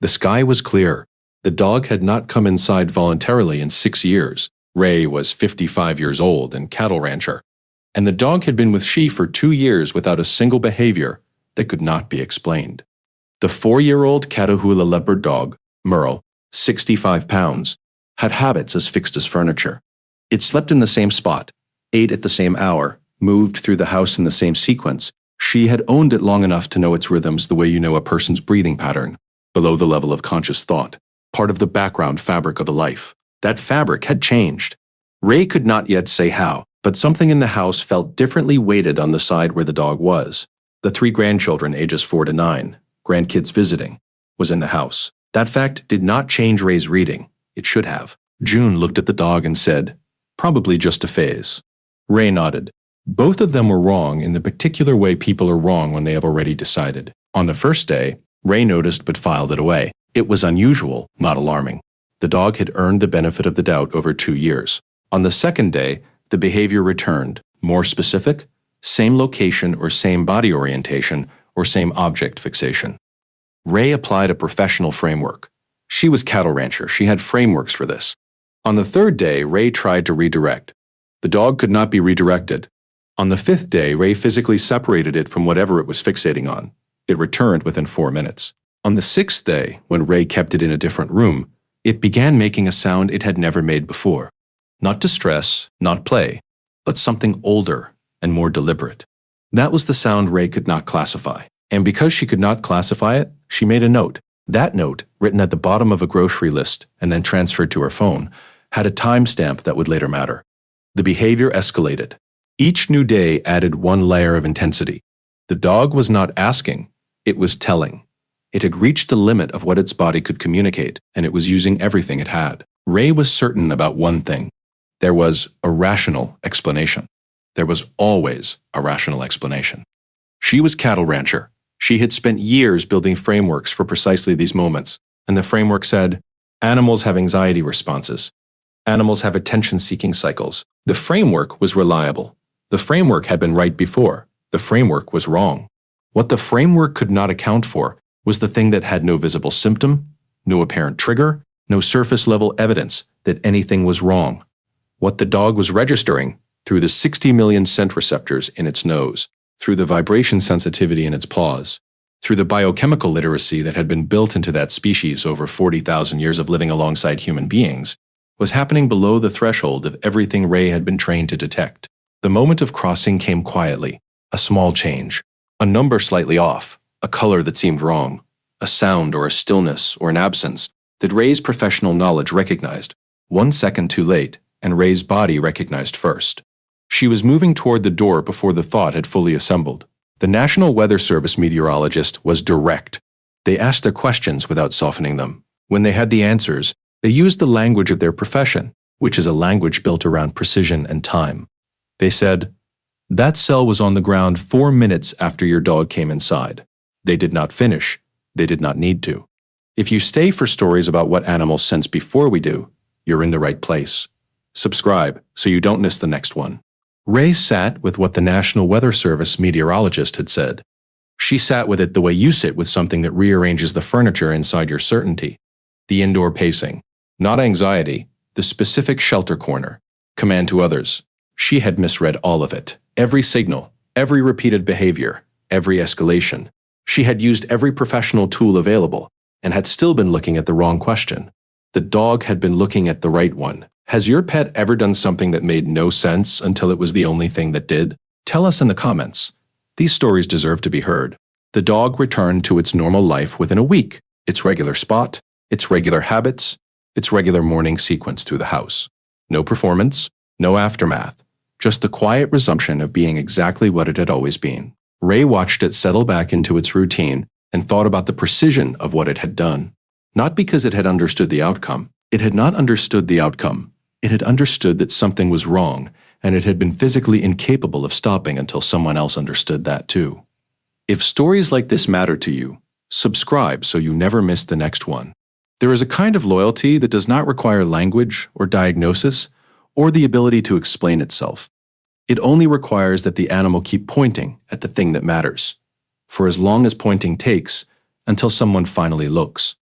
The sky was clear. The dog had not come inside voluntarily in 6 years. Ray was 55 years old and cattle rancher. And the dog had been with she for 2 years without a single behavior that could not be explained. The 4-year-old Catahoula leopard dog, Merle, 65 pounds, had habits as fixed as furniture. It slept in the same spot, ate at the same hour, moved through the house in the same sequence. She had owned it long enough to know its rhythms the way you know a person's breathing pattern, below the level of conscious thought, part of the background fabric of the life. That fabric had changed. Ray could not yet say how, but something in the house felt differently weighted on the side where the dog was. The 3 grandchildren, ages 4 to 9, grandkids visiting, was in the house. That fact did not change Ray's reading. It should have. June looked at the dog and said, "Probably just a phase." Ray nodded. Both of them were wrong in the particular way people are wrong when they have already decided. On the first day, Ray noticed but filed it away. It was unusual, not alarming. The dog had earned the benefit of the doubt over 2 years. On the second day, the behavior returned. More specific, same location or same body orientation or same object fixation. Ray applied a professional framework. She was cattle rancher. She had frameworks for this. On the third day, Ray tried to redirect. The dog could not be redirected. On the 5th day, Ray physically separated it from whatever it was fixating on. It returned within 4 minutes. On the 6th day, when Ray kept it in a different room, it began making a sound it had never made before. Not distress, not play, but something older and more deliberate. That was the sound Ray could not classify. And because she could not classify it, she made a note. That note, written at the bottom of a grocery list and then transferred to her phone, had a timestamp that would later matter. The behavior escalated. Each new day added one layer of intensity. The dog was not asking, it was telling. It had reached the limit of what its body could communicate, and it was using everything it had. Ray was certain about one thing. There was a rational explanation. There was always a rational explanation. She was cattle rancher. She had spent years building frameworks for precisely these moments, and the framework said, animals have anxiety responses. Animals have attention-seeking cycles. The framework was reliable. The framework had been right before. The framework was wrong. What the framework could not account for was the thing that had no visible symptom, no apparent trigger, no surface-level evidence that anything was wrong. What the dog was registering through the 60 million scent receptors in its nose, through the vibration sensitivity in its paws, through the biochemical literacy that had been built into that species over 40,000 years of living alongside human beings, was happening below the threshold of everything Ray had been trained to detect. The moment of crossing came quietly, a small change, a number slightly off, a color that seemed wrong, a sound or a stillness or an absence that Ray's professional knowledge recognized, 1 second too late, and Ray's body recognized first. She was moving toward the door before the thought had fully assembled. The National Weather Service meteorologist was direct. They asked their questions without softening them. When they had the answers, they used the language of their profession, which is a language built around precision and time. They said, "That cell was on the ground 4 minutes after your dog came inside." They did not finish. They did not need to. If you stay for stories about what animals sense before we do, you're in the right place. Subscribe so you don't miss the next one. Ray sat with what the National Weather Service meteorologist had said. She sat with it the way you sit with something that rearranges the furniture inside your certainty. The indoor pacing. Not anxiety, the specific shelter corner. Command to others. She had misread all of it. Every signal, every repeated behavior, every escalation. She had used every professional tool available and had still been looking at the wrong question. The dog had been looking at the right one. Has your pet ever done something that made no sense until it was the only thing that did? Tell us in the comments. These stories deserve to be heard. The dog returned to its normal life within a week, its regular spot, its regular habits, its regular morning sequence through the house. No performance, no aftermath, just the quiet resumption of being exactly what it had always been. Ray watched it settle back into its routine and thought about the precision of what it had done. Not because it had understood the outcome. It had not understood the outcome. It had understood that something was wrong, and it had been physically incapable of stopping until someone else understood that too. If stories like this matter to you, subscribe so you never miss the next one. There is a kind of loyalty that does not require language or diagnosis or the ability to explain itself. It only requires that the animal keep pointing at the thing that matters, for as long as pointing takes, until someone finally looks.